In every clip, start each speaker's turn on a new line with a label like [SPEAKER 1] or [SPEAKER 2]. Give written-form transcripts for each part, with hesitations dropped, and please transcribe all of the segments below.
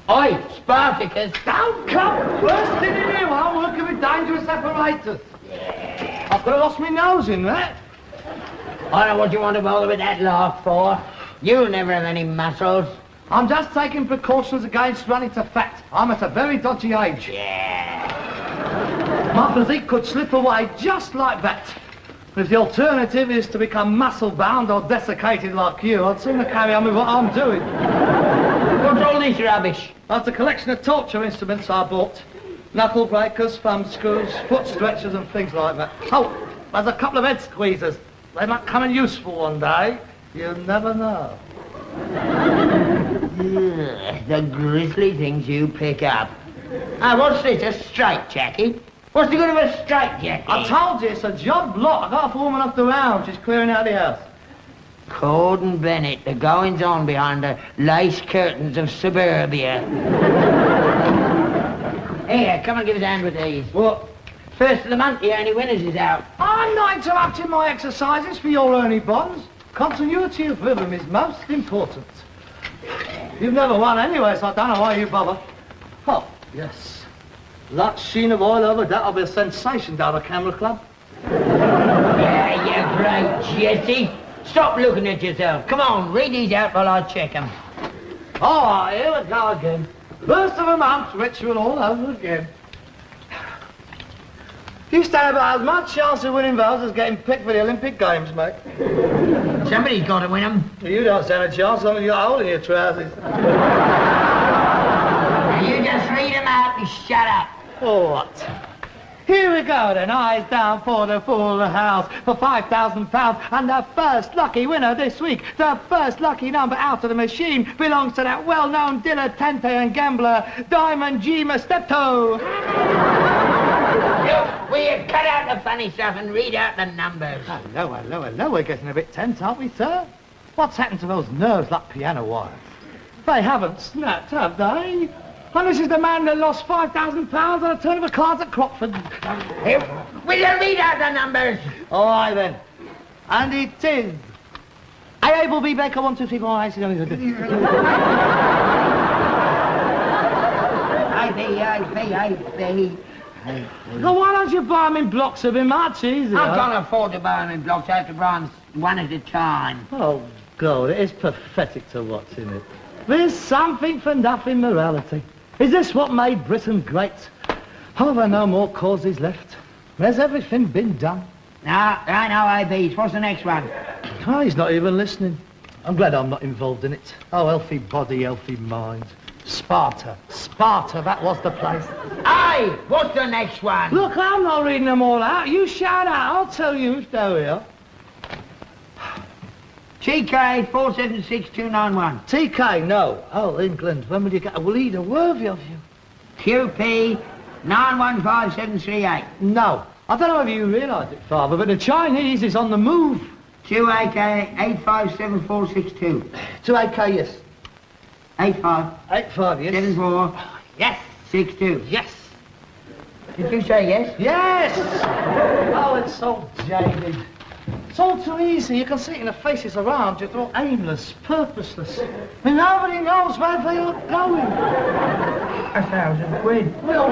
[SPEAKER 1] Oi, Spartacus.
[SPEAKER 2] Don't come bursting in here while I'm working with dangerous apparatus.
[SPEAKER 1] Yeah.
[SPEAKER 2] I could have lost my nose in that.
[SPEAKER 1] I don't know what you want to bother with that laugh for. You'll never have any muscles.
[SPEAKER 2] I'm just taking precautions against running to fat. I'm at a very dodgy age.
[SPEAKER 1] Yeah.
[SPEAKER 2] My physique could slip away just like that. If the alternative is to become muscle-bound or desiccated like you, I'd sooner carry on with what I'm doing.
[SPEAKER 1] What's all this rubbish?
[SPEAKER 2] That's a collection of torture instruments I bought. Knuckle breakers, thumb screws, foot stretchers and things like that. Oh, there's a couple of head squeezers. They might come in useful one day. You never know.
[SPEAKER 1] The grisly things you pick up. Ah, what's this, a straitjacket? What's the good of a straitjacket?
[SPEAKER 2] I told you, it's a job lot. I got a woman off the round. She's clearing out the house.
[SPEAKER 1] Corden Bennett, the goings-on behind the lace curtains of suburbia. Here, come and give us a hand with these.
[SPEAKER 2] What?
[SPEAKER 1] First of the month, the Ernie Winners is out.
[SPEAKER 2] I'm not interrupting my exercises for your Ernie bonds. Continuity of rhythm is most important. You've never won anyway, so I don't know why you bother. Oh, yes. That sheen of oil over that'll be a sensation down the camera club.
[SPEAKER 1] Yeah, you're great, Jesse. Stop looking at yourself. Come on, read these out while I check them.
[SPEAKER 2] All right, here we go again. First of the month, ritual all over again. You stand about as much chance of winning those as getting picked for the Olympic Games, mate.
[SPEAKER 1] Somebody's got to win them.
[SPEAKER 2] You don't stand a chance, long as you got a hole in your trousers.
[SPEAKER 1] Now you just read them out and shut up.
[SPEAKER 2] Oh, what? Here we go then, eyes down for the full house for £5,000, and the first lucky winner this week, the first lucky number out of the machine belongs to that well-known dilettante and gambler, Diamond G. Steptoe.
[SPEAKER 1] Will you cut out the funny stuff and read out the numbers?
[SPEAKER 2] Hello, hello, hello, we're getting a bit tense, aren't we, sir? What's happened to those nerves like piano wires? They haven't snapped, have they? And this is the man that lost £5,000 on a turn of the cards at Crockford.
[SPEAKER 1] Here, will you read out the numbers?
[SPEAKER 2] All right, then. And it is... A, B, Baker, 1, 2, 3, 4, 5, 6, 7, 8, 9, 10. Well, why don't you buy them in blocks? It'd be much easier.
[SPEAKER 1] I can't afford to buy them in blocks. I have to buy them one at a time.
[SPEAKER 2] Oh, God, it is pathetic to watch, isn't it? There's something for nothing morality. Is this what made Britain great? Are there no more causes left? Has everything been done?
[SPEAKER 1] No, I know, ABs. What's the next one?
[SPEAKER 2] Oh, he's not even listening. I'm glad I'm not involved in it. Oh, healthy body, healthy mind. Sparta. Sparta, that was the place.
[SPEAKER 1] Aye, what's the next one?
[SPEAKER 2] Look, I'm not reading them all out. You shout out, I'll tell you if there we are.
[SPEAKER 1] TK 476291.
[SPEAKER 2] TK, no. Oh, England, when will you get a leader worthy of you?
[SPEAKER 1] QP 915738.
[SPEAKER 2] No. I don't know if you realise it, Father, but the Chinese is on the move.
[SPEAKER 1] 2AK 857462.
[SPEAKER 2] 2AK, yes.
[SPEAKER 1] 85.
[SPEAKER 2] 85, yes.
[SPEAKER 1] 74.
[SPEAKER 2] Yes.
[SPEAKER 1] 62.
[SPEAKER 2] Yes.
[SPEAKER 1] Did you say yes?
[SPEAKER 2] Yes! Oh, it's so jaded. It's all too easy. You can see it in the faces around you. They're all aimless, purposeless. And nobody knows where they are going.
[SPEAKER 1] 1,000 quid.
[SPEAKER 2] Well,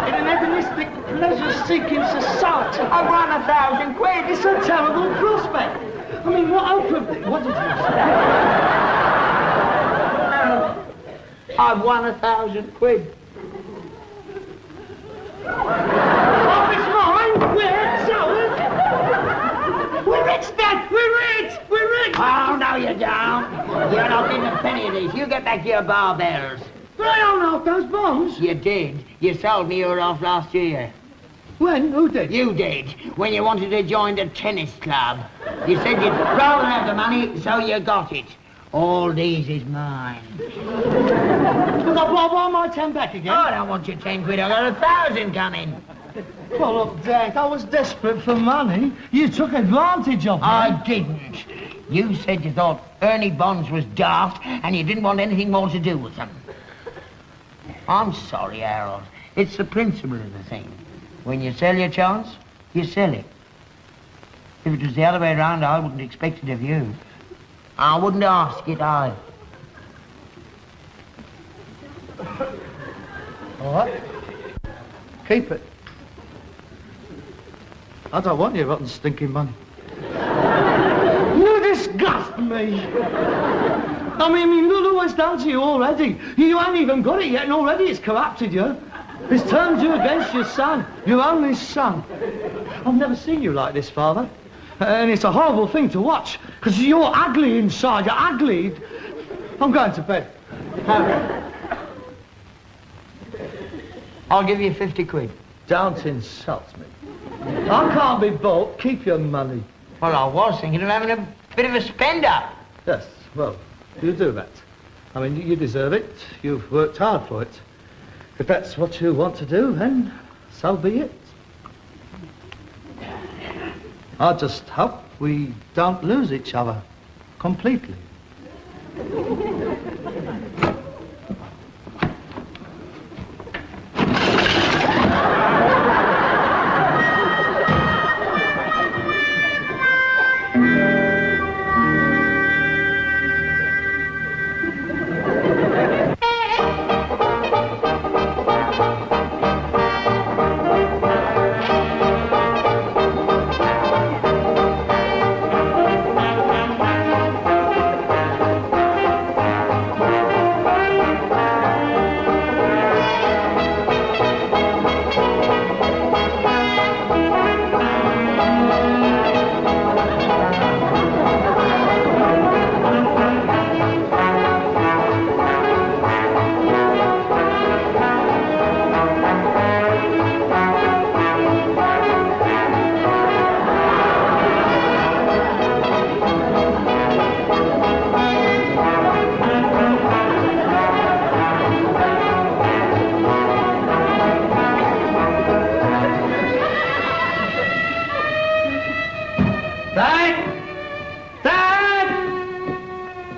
[SPEAKER 2] in an hedonistic, pleasure-seeking society.
[SPEAKER 1] I won 1,000 quid.
[SPEAKER 2] It's a terrible prospect. I mean, what hope of it? What did you say?
[SPEAKER 1] I've won 1,000 quid.
[SPEAKER 2] Oh, it's mine! We're rich, We're rich, Dad! We're rich! We're rich!
[SPEAKER 1] Oh, no, you don't. You're not getting a penny of these. You get back to your barbells.
[SPEAKER 2] But I don't know those bonds.
[SPEAKER 1] You did. You sold me your off last year.
[SPEAKER 2] When? Who did?
[SPEAKER 1] You did, when you wanted to join the tennis club. You said you'd rather have the money, so you got it. All these is mine.
[SPEAKER 2] Look, I want my 10 back again.
[SPEAKER 1] I don't want your 10 quid. I got 1,000 coming.
[SPEAKER 2] Well, look, Dad, I was desperate for money. You took advantage of me.
[SPEAKER 1] I didn't. You said you thought Ernie Bonds was daft and you didn't want anything more to do with them. I'm sorry, Harold. It's the principle of the thing. When you sell your chance, you sell it. If it was the other way around, I wouldn't expect it of you. I wouldn't ask it either.
[SPEAKER 2] All right. Keep it. I don't want your rotten stinking money. You disgust me. I mean, look what's done to you already. You ain't even got it yet, and already it's corrupted you. It's turned you against your son, your only son. I've never seen you like this, Father. And it's a horrible thing to watch, because you're ugly inside, you're ugly. I'm going to bed.
[SPEAKER 1] I'll give you 50 quid.
[SPEAKER 2] Don't insult me. I can't be bought. Keep your money.
[SPEAKER 1] Well, I was thinking of having a bit of a spend-up.
[SPEAKER 2] Yes, well, you do that. I mean, you deserve it. You've worked hard for it. If that's what you want to do, then so be it. I just hope we don't lose each other completely.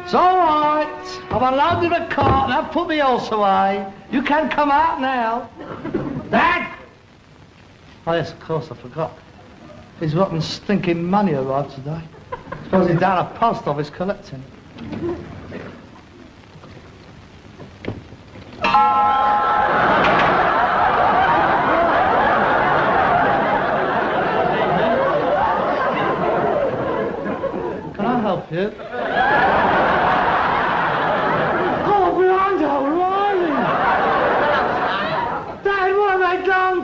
[SPEAKER 2] It's all right. I've unloaded the cart and I've put the horse away. You can come out now. Dad! Oh, yes, of course, I forgot. His rotten stinking money arrived today. Suppose he's down at post office collecting it. Can I help you?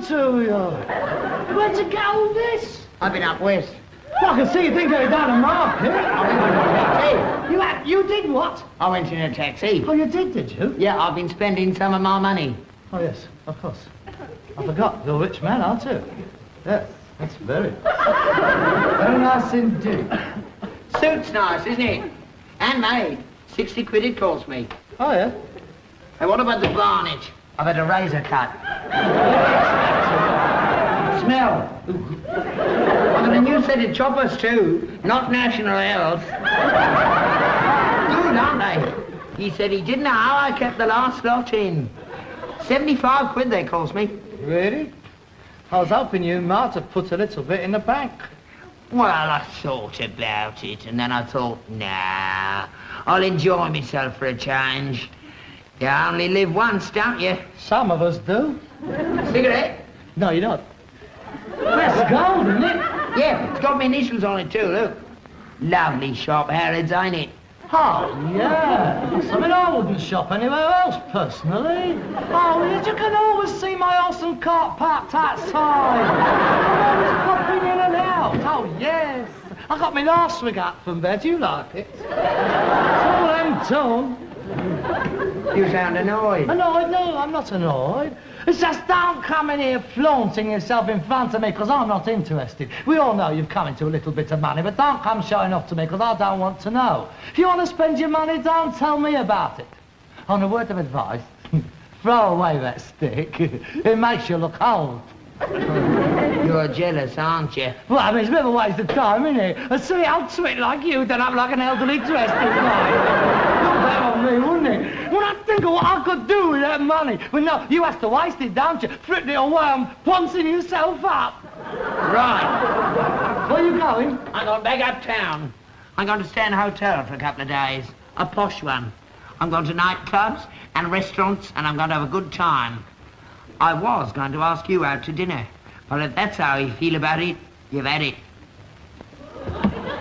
[SPEAKER 2] To you. Where'd you get all this?
[SPEAKER 1] I've been up west.
[SPEAKER 2] Well, I can see you didn't go down the market.
[SPEAKER 1] I went in a taxi.
[SPEAKER 2] You did what?
[SPEAKER 1] I went in a taxi.
[SPEAKER 2] Oh, you did you?
[SPEAKER 1] Yeah, I've been spending some of my money.
[SPEAKER 2] Oh, yes, of course. I forgot. You're a rich man, aren't you? Yes, that's very nice indeed.
[SPEAKER 1] Suit's nice, isn't it? Handmade. 60 quid it cost me.
[SPEAKER 2] Oh, yeah?
[SPEAKER 1] Hey, what about the varnish? I've had a razor cut. Smell. I've got a new set of choppers too, not National Health. Good, aren't they? He said he didn't know how I kept the last lot in. 75 quid they cost me.
[SPEAKER 2] Really? I was hoping you might have put a little bit in the bank.
[SPEAKER 1] Well, I thought about it, and then I thought, nah, I'll enjoy myself for a change. You only live once, don't you?
[SPEAKER 2] Some of us do.
[SPEAKER 1] Cigarette?
[SPEAKER 2] No, you don't. That's gold, isn't it?
[SPEAKER 1] Yeah, it's got my initials on it too, look. Lovely sharp hairheads, ain't it?
[SPEAKER 2] Oh, yeah. I mean, I wouldn't shop anywhere else, personally. Oh, you can always see my horse and cart parked outside. I'm always popping in and out. Oh, yes. I got my last wig up from there. Do you like it? It's all them tone.
[SPEAKER 1] You sound annoyed.
[SPEAKER 2] Annoyed? No, I'm not annoyed. It's just don't come in here flaunting yourself in front of me, because I'm not interested. We all know you've come into a little bit of money, but don't come showing off to me, because I don't want to know. If you want to spend your money, don't tell me about it. On a word of advice, throw away that stick. It makes you look old.
[SPEAKER 1] You're jealous, aren't you?
[SPEAKER 2] Well, I mean, it's a bit of a waste of time, isn't it? A silly old twit like you done up like an elderly dressed in white. Look better on me, wouldn't it? When I think of what I could do with that money. Well, no, you have to waste it, don't you? Threatening it away and poncing yourself up.
[SPEAKER 1] Right.
[SPEAKER 2] Where are you going?
[SPEAKER 1] I'm going back uptown. I'm going to stay in a hotel for a couple of days. A posh one. I'm going to nightclubs and restaurants, and I'm going to have a good time. I was going to ask you out to dinner. Well, if that's how you feel about it, you've had it.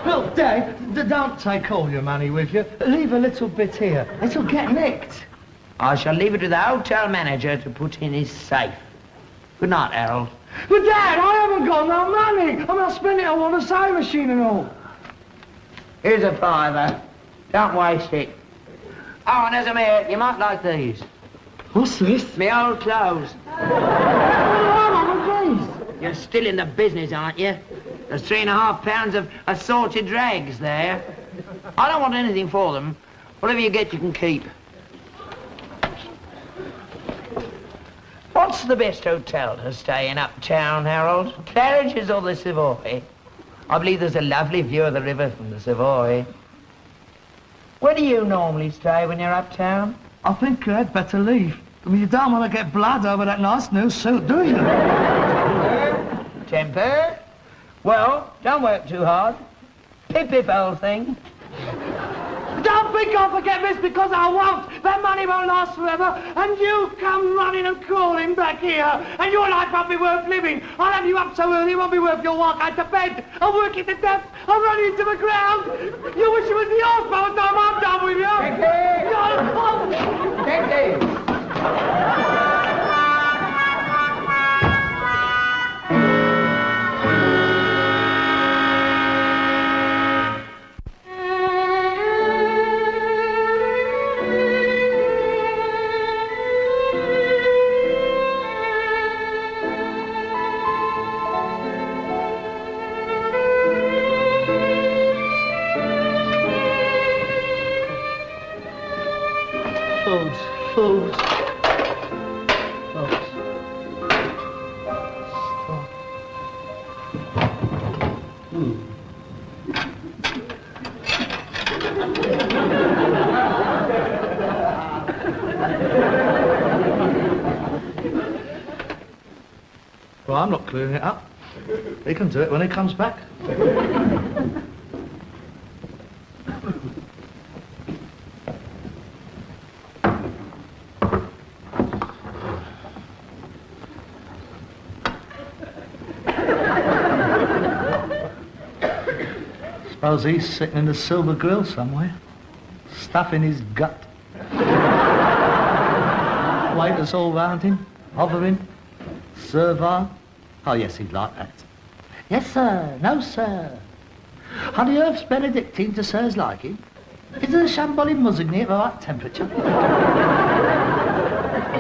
[SPEAKER 2] Look, Dad, don't take all your money with you. Leave a little bit here. It'll get nicked.
[SPEAKER 1] I shall leave it to the hotel manager to put in his safe. Good night, Harold.
[SPEAKER 2] But, Dad, I haven't got no money. I'm going to spend it all on the sewing machine and all.
[SPEAKER 1] Here's a fiver. Don't waste it. Oh, and as I'm here, you might like these.
[SPEAKER 2] What's this?
[SPEAKER 1] My old clothes.
[SPEAKER 2] Please.
[SPEAKER 1] You're still in the business, aren't you? There's 3.5 pounds of assorted rags there. I don't want anything for them. Whatever you get, you can keep. What's the best hotel to stay in uptown, Harold? Claridge's or the Savoy? I believe there's a lovely view of the river from the Savoy. Where do you normally stay when you're uptown?
[SPEAKER 2] I think I'd better leave. I mean, you don't want to get blood over that nice new suit, do you?
[SPEAKER 1] Temper? Well, don't work too hard. Pip-pip, old thing.
[SPEAKER 2] Don't think I'll forget this, because I won't. That money won't last forever, and you come running and crawling back here, and your life won't be worth living. I'll have you up so early, it won't be worth your walk out to bed. I'll work you to death. I'll run you into the ground. You wish it was the Osborne time. I'm done with you.
[SPEAKER 1] Take it.
[SPEAKER 2] Fools. Well, I'm not clearing it up. He can do it when he comes back. Suppose he's sitting in the silver grill somewhere, stuffing his gut. Waiters all round him, hovering, servile. Oh, yes, he'd like that. Yes, sir. No, sir. Honey Earth's Benedictine to sirs liking. Is there a shamboli musigny at the right temperature?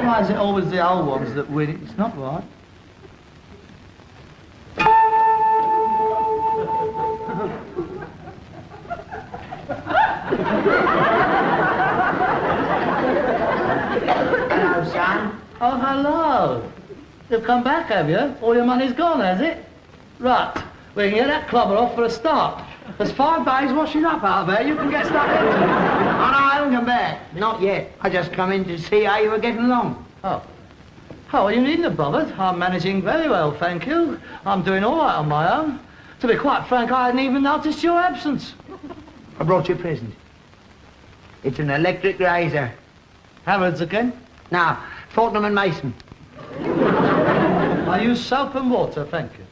[SPEAKER 2] Why is it always the old ones that win? It's not right.
[SPEAKER 1] Hello, son.
[SPEAKER 2] Oh, hello. You've come back, have you? All your money's gone, has it? Right. We can get that clobber off for a start. There's 5 days washing up out there. You can get stuck into it.
[SPEAKER 1] Oh, no, I haven't come back. Not yet. I just come in to see how you were getting along.
[SPEAKER 2] Oh. Oh, well, you needn't have bothered. I'm managing very well, thank you. I'm doing all right on my own. To be quite frank, I hadn't even noticed your absence.
[SPEAKER 1] I brought you a present. It's an electric razor.
[SPEAKER 2] Harrods again?
[SPEAKER 1] Now, Fortnum and Mason.
[SPEAKER 2] I use soap and water, thank you.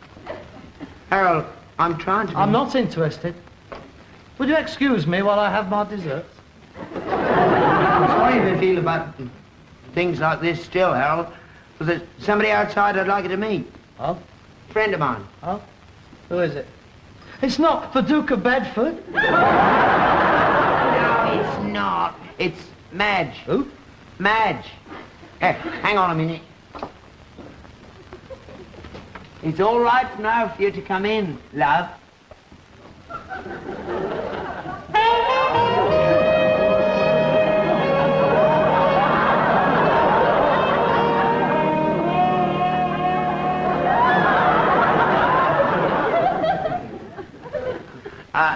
[SPEAKER 1] Harold, I'm trying to...
[SPEAKER 2] I'm not interested. Would you excuse me while I have my desserts?
[SPEAKER 1] I'm sorry if you feel about things like this still, Harold. But there's somebody outside I'd like you to meet.
[SPEAKER 2] Oh?
[SPEAKER 1] Friend of mine.
[SPEAKER 2] Oh? Who is it? It's not the Duke of Bedford.
[SPEAKER 1] No, it's not. It's Madge.
[SPEAKER 2] Who?
[SPEAKER 1] Madge. Here, hang on a minute. It's all right now for you to come in, love.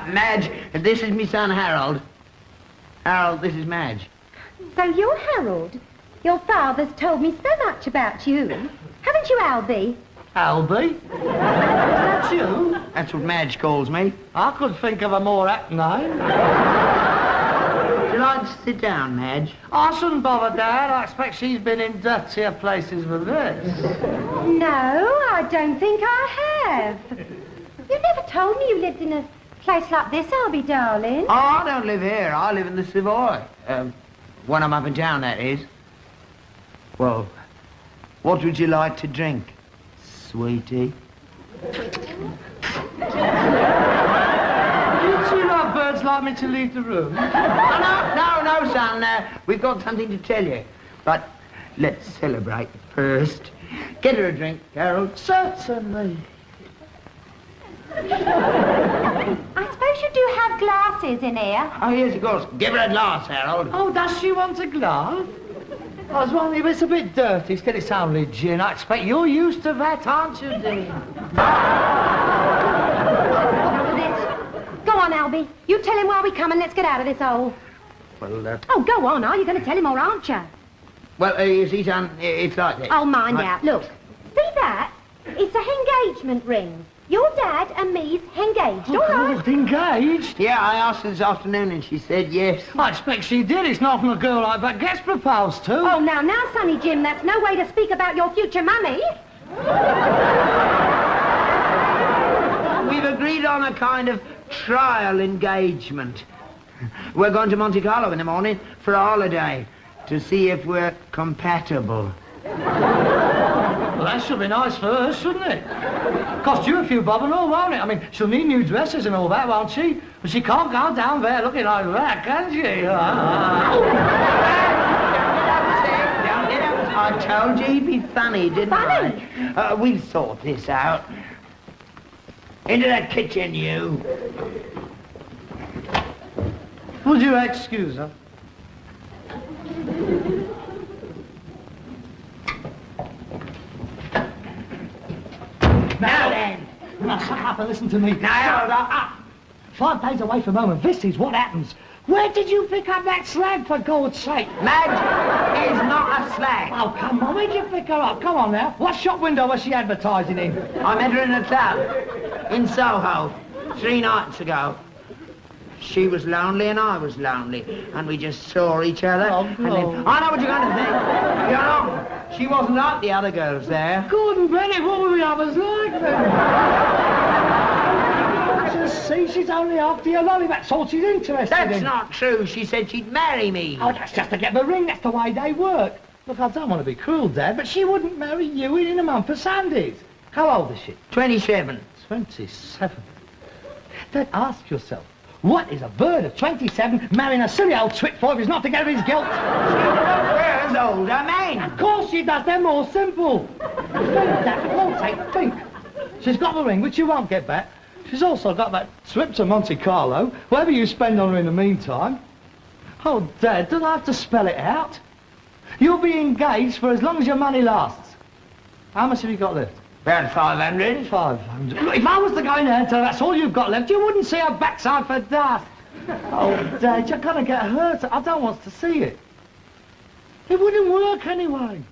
[SPEAKER 1] Madge, this is my son Harold. Harold, this is Madge.
[SPEAKER 3] So you're Harold. Your father's told me so much about you. Haven't you, Albie?
[SPEAKER 2] Albie? That's you?
[SPEAKER 1] That's what Madge calls me.
[SPEAKER 2] I could think of a more apt name.
[SPEAKER 1] Would you like to sit down, Madge.
[SPEAKER 2] I shouldn't bother, Dad. I expect she's been in dirtier places than this.
[SPEAKER 3] No, I don't think I have. You never told me you lived in a place like this, Albie, darling.
[SPEAKER 1] Oh, I don't live here. I live in the Savoy. When I'm up in town, that is. Well, what would you like to drink, sweetie?
[SPEAKER 2] You two like birds like me to leave the room?
[SPEAKER 1] No, son. We've got something to tell you. But let's celebrate first. Get her a drink, Harold.
[SPEAKER 2] Certainly.
[SPEAKER 3] I suppose you do have glasses in here.
[SPEAKER 1] Oh, yes, of course. Give her a glass, Harold.
[SPEAKER 2] Oh, does she want a glass? I was wondering if it's a bit dirty. Still, it's only gin. I expect you're used to that, aren't you, Dean?
[SPEAKER 3] Go on, Albie. You tell him why we come and let's get out of this hole.
[SPEAKER 1] Well,
[SPEAKER 3] Oh, go on. Are you going to tell him or aren't you?
[SPEAKER 1] Well, you see, son, it's like this.
[SPEAKER 3] Oh, mind out. Look. See that? It's a engagement ring. Your dad and me's engaged, all right?
[SPEAKER 2] Oh, engaged?
[SPEAKER 1] Yeah, I asked her this afternoon and she said yes.
[SPEAKER 2] I expect she did. It's not often a girl like that gets proposed to.
[SPEAKER 3] Oh, now, Sonny Jim, that's no way to speak about your future mummy.
[SPEAKER 1] We've agreed on a kind of trial engagement. We're going to Monte Carlo in the morning for a holiday to see if we're compatible.
[SPEAKER 2] Well, that should be nice for her, shouldn't it? Cost you a few bob and all, won't it? I mean, she'll need new dresses and all that, won't she? But she can't go down there looking like that, can she?
[SPEAKER 1] I told you he'd be funny, didn't
[SPEAKER 3] Funny?
[SPEAKER 1] I? We'll sort this out. Into that kitchen, you.
[SPEAKER 2] Would you excuse her?
[SPEAKER 1] Now then.
[SPEAKER 2] Now, shut up and listen to me.
[SPEAKER 1] Now,
[SPEAKER 2] 5 days away from home, and this is what happens. Where did you pick up that slag, for God's sake?
[SPEAKER 1] Madge is not a slag.
[SPEAKER 2] Oh, come on, where'd you pick her up? Come on now. What shop window was she advertising in?
[SPEAKER 1] I met her in a club in Soho 3 nights ago. She was lonely and I was lonely, and we just saw each other.
[SPEAKER 2] Oh,
[SPEAKER 1] and
[SPEAKER 2] no.
[SPEAKER 1] then, I know what you're going to think. You're wrong. She wasn't like the other girls there.
[SPEAKER 2] Gordon Bennett, what were the others like then? Just see, she's only after your lolly. That's all she's interested in.
[SPEAKER 1] That's not true. She said she'd marry me.
[SPEAKER 2] Oh, that's just to get the ring. That's the way they work. Look, I don't want to be cruel, Dad, but she wouldn't marry you in a month of Sundays. How old is she?
[SPEAKER 1] 27.
[SPEAKER 2] 27. Then ask yourself, what is a bird of 27 marrying a silly old twit for if he's not to get rid of his guilt?
[SPEAKER 1] Where's older men?
[SPEAKER 2] Of course she does. They're more simple. Think, Dad, for God's sake, think. She's got the ring, which you won't get back. She's also got that trip to Monte Carlo, whatever you spend on her in the meantime. Oh, Dad, don't I have to spell it out? You'll be engaged for as long as your money lasts. How much have you got left?
[SPEAKER 1] About 500.
[SPEAKER 2] 500. Look, if I was to go in there and tell her that's all you've got left, you wouldn't see her backside for dust. Oh, Dad, you're going to get hurt. I don't want to see it. It wouldn't work anyway.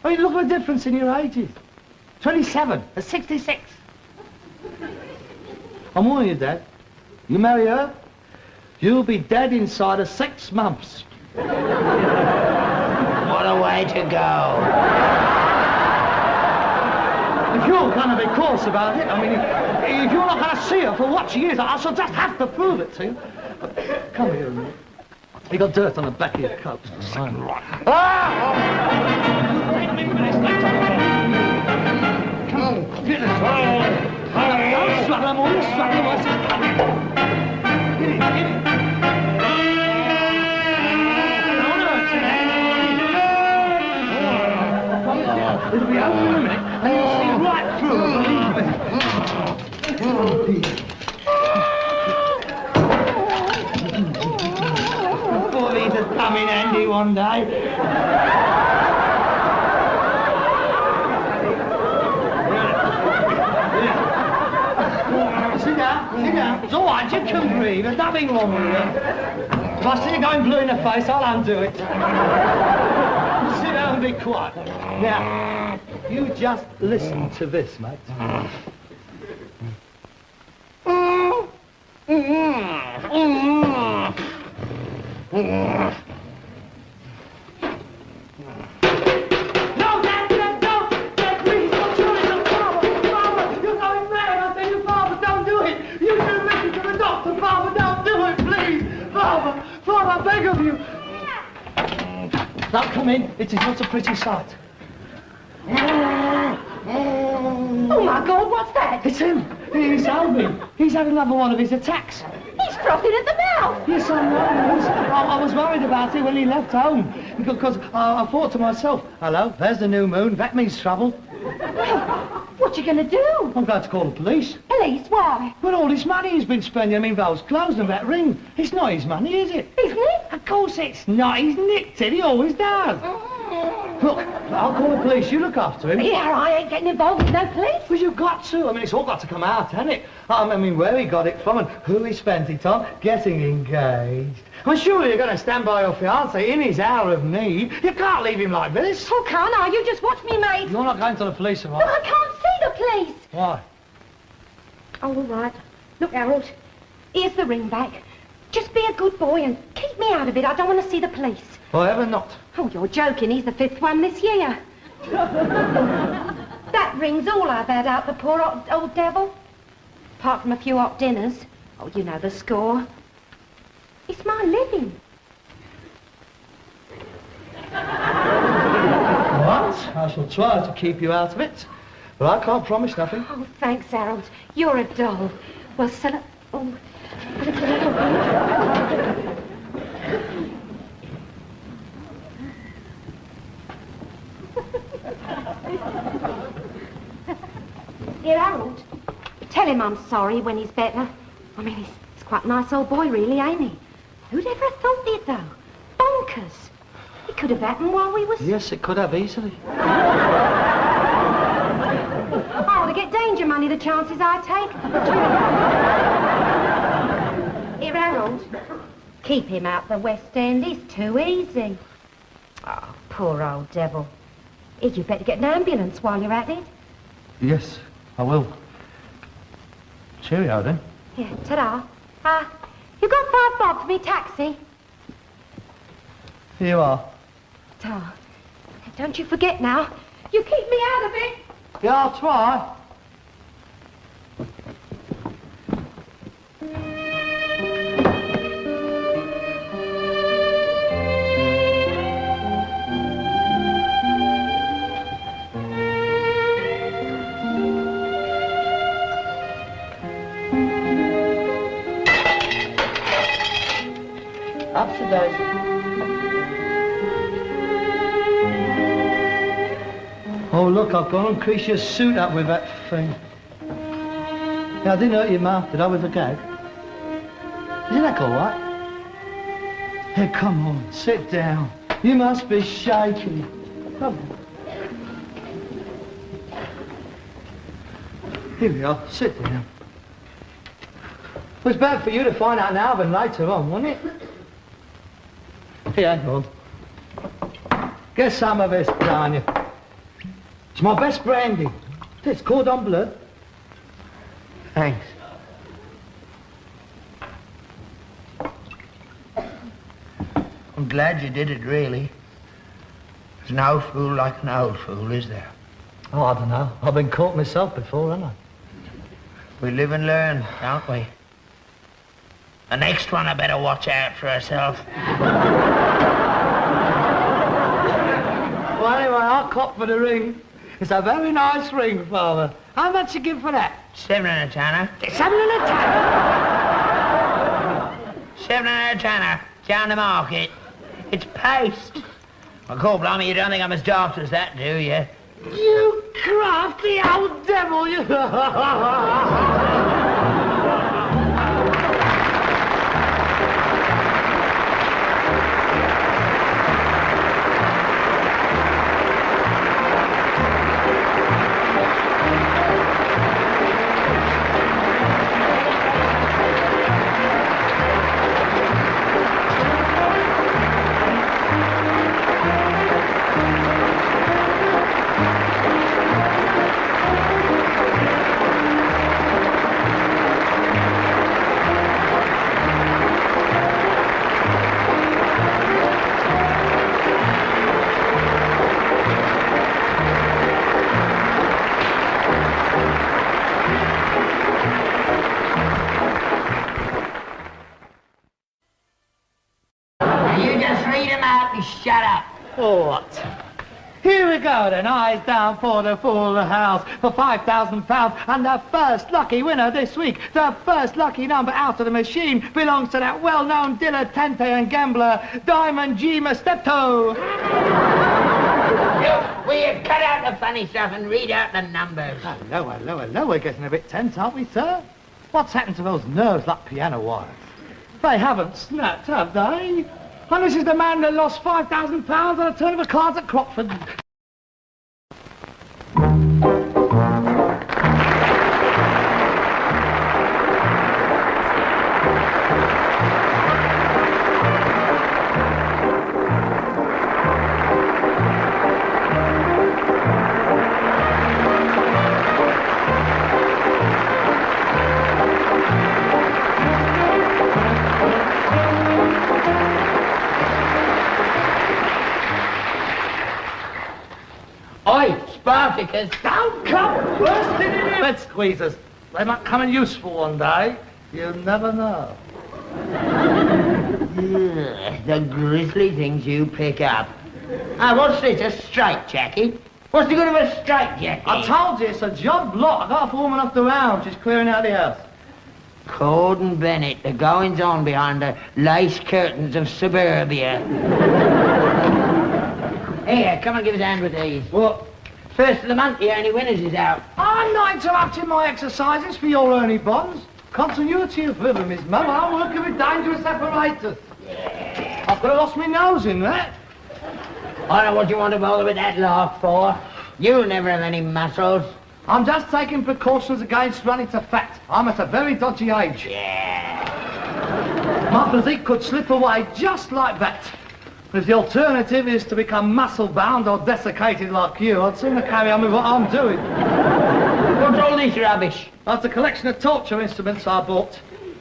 [SPEAKER 2] I mean, look at the difference in your ages. 27 and 66. I'm warning you, Dad. You marry her, you'll be dead inside of 6 months.
[SPEAKER 1] What a way to go.
[SPEAKER 2] If you're going to be coarse about it, I mean, if you're not going to see her for what she is, I shall just have to prove it to you. Come here a minute. You got dirt on the back of your coat. Come on, get it. Don't struggle, I'm only struggling while she's coming. Get it, get it. It'll be over in a minute, and you'll see right through, believe me. Thought these would come in handy one day. Sit down. It's all right, you can breathe. There's nothing wrong with it. If I see you going blue in the face, I'll undo it. Sit down and be quiet. Now, you just listen to this, mate. I beg of you. Now come in. It is not a pretty sight.
[SPEAKER 3] Oh, my God, what's that?
[SPEAKER 2] It's him. He's Albie. He's had another one of his attacks.
[SPEAKER 3] He's frothing at the mouth.
[SPEAKER 2] Yes, I know. I was worried about it when he left home. Because I thought to myself, hello, there's the new moon. That means trouble.
[SPEAKER 3] What you gonna do?
[SPEAKER 2] I'm going to call the police.
[SPEAKER 3] Police? Why?
[SPEAKER 2] But all this money he's been spending, I mean, those clothes and that ring, it's not his money, is it?
[SPEAKER 3] Isn't it?
[SPEAKER 2] Of course it's not. He's nicked it. He always does. Look, I'll call the police. You look after him.
[SPEAKER 3] Yeah, I ain't getting involved with no police.
[SPEAKER 2] Well, you've got to. I mean, it's all got to come out, hasn't it? I mean, where he got it from and who he spent it on, getting engaged. I mean, surely you're going to stand by your fiancé in his hour of need. You can't leave him like this.
[SPEAKER 3] Oh, can't I? You just watch me, mate.
[SPEAKER 2] You're not going to the police, am I?
[SPEAKER 3] But I can't see the police.
[SPEAKER 2] Why?
[SPEAKER 3] Oh, all right. Look, Harold, here's the ring back. Just be a good boy and keep me out of it. I don't want to see the police.
[SPEAKER 2] Well, ever not.
[SPEAKER 3] Oh, you're joking. He's the 5th one this year. That ring's all I've had out the poor old devil. Apart from a few hot dinners. Oh, you know the score. It's my living.
[SPEAKER 2] What? I shall try to keep you out of it. But I can't promise nothing.
[SPEAKER 3] Oh, thanks, Harold. You're a doll. Well, sell it. Oh. Here, Harold. Tell him I'm sorry when he's better. I mean, he's quite a nice old boy, really, ain't he? Who'd ever have thought it, though? Bonkers. It could have happened while we was...
[SPEAKER 2] Yes, it could have easily.
[SPEAKER 3] Oh, to get danger money, the chances I take. Here, Harold. Keep him out the West End. He's too easy. Oh, poor old devil. Here, you better get an ambulance while you're at it.
[SPEAKER 2] Yes, I will. Cheerio, then.
[SPEAKER 3] Here, ta-da. You got £5 for me taxi?
[SPEAKER 2] Here you are.
[SPEAKER 3] Ta. Don't you forget now. You keep me out of it.
[SPEAKER 2] Yeah, I'll try. Up to date. Oh, look, I've gone and creased your suit up with that thing. Yeah, I didn't hurt your mouth, did I, with the gag? Isn't that all right? Here, come on, sit down. You must be shaking. Come on. Here we are, sit down. It was bad for you to find out now than later on, wasn't it? Here, hang on. Get some of this, darn you. It's my best brandy. It's cordon bleu. Thanks.
[SPEAKER 1] I'm glad you did it, really. There's no fool like an old fool, is there?
[SPEAKER 2] Oh, I don't know. I've been caught myself before, haven't I?
[SPEAKER 1] We live and learn, don't we? The next one I better watch out for herself.
[SPEAKER 2] Well, anyway, I'll cop for the ring. It's a very nice ring, Father. How much you give for that?
[SPEAKER 1] 7 and a tenner.
[SPEAKER 2] 7 and a tenner.
[SPEAKER 1] 7 and a tenner. Down the market. It's paste. Well, cool, blimey, you don't think I'm as daft as that, do you?
[SPEAKER 2] You crafty old devil, you...
[SPEAKER 1] just read them out and shut up.
[SPEAKER 2] Oh, what? Here we go then, eyes down for the full house for £5,000 and the first lucky winner this week. The first lucky number out of the machine belongs to that well-known dilettante and gambler, Diamond G. Steptoe.
[SPEAKER 1] Look, will you cut out the funny stuff and read out the numbers?
[SPEAKER 2] Hello, we're getting a bit tense, aren't we, sir? What's happened to those nerves like piano wires? They haven't snapped, have they? And this is the man that lost £5,000 on a turn of the cards at Crockford.
[SPEAKER 1] Oi, Spartacus.
[SPEAKER 2] Don't come bursting in here. Bed squeezers. They might come in useful one day. You never know.
[SPEAKER 1] Ugh, the grisly things you pick up. Ah, what's this, a straitjacket? What's the good of a straitjacket?
[SPEAKER 2] I told you, it's a job lot. I got off warming up the round. She's clearing out the house.
[SPEAKER 1] Corden Bennett, the goings-on behind the lace curtains of suburbia. Here, come and give us a hand with these.
[SPEAKER 2] What?
[SPEAKER 1] First of the month, the only winners is out.
[SPEAKER 2] I'm not interrupting my exercises for your Ernie Bonds. Continuity of rhythm is mum. I'm working with dangerous apparatus.
[SPEAKER 1] Yeah.
[SPEAKER 2] I could have lost my nose in that.
[SPEAKER 1] I don't know what you want to bother with that laugh for. You'll never have any muscles.
[SPEAKER 2] I'm just taking precautions against running to fat. I'm at a very dodgy age.
[SPEAKER 1] Yeah.
[SPEAKER 2] My physique could slip away just like that. If the alternative is to become muscle-bound or desiccated like you, I'd sooner carry on with what I'm doing.
[SPEAKER 1] What's all this rubbish?
[SPEAKER 2] That's a collection of torture instruments I bought.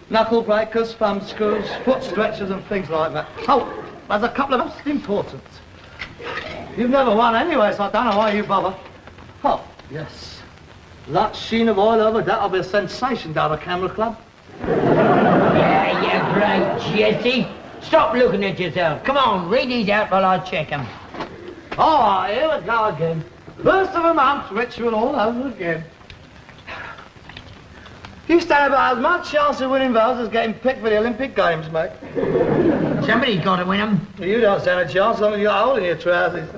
[SPEAKER 2] Knuckle breakers, thumb screws, foot stretchers and things like that. Oh, there's a couple of most important. You've never won anyway, so I don't know why you bother. Oh, yes. That sheen of oil over that'll be a sensation down the camera club.
[SPEAKER 1] Yeah, you great Jesse. Stop looking at yourself. Come on, read these out while I check them.
[SPEAKER 2] All right, here we go again. First of the month, ritual all over again. You stand about as much chance of winning those as getting picked for the Olympic Games, mate.
[SPEAKER 1] Somebody's got to win them.
[SPEAKER 2] You don't stand a chance, some of you got a hole in your trousers.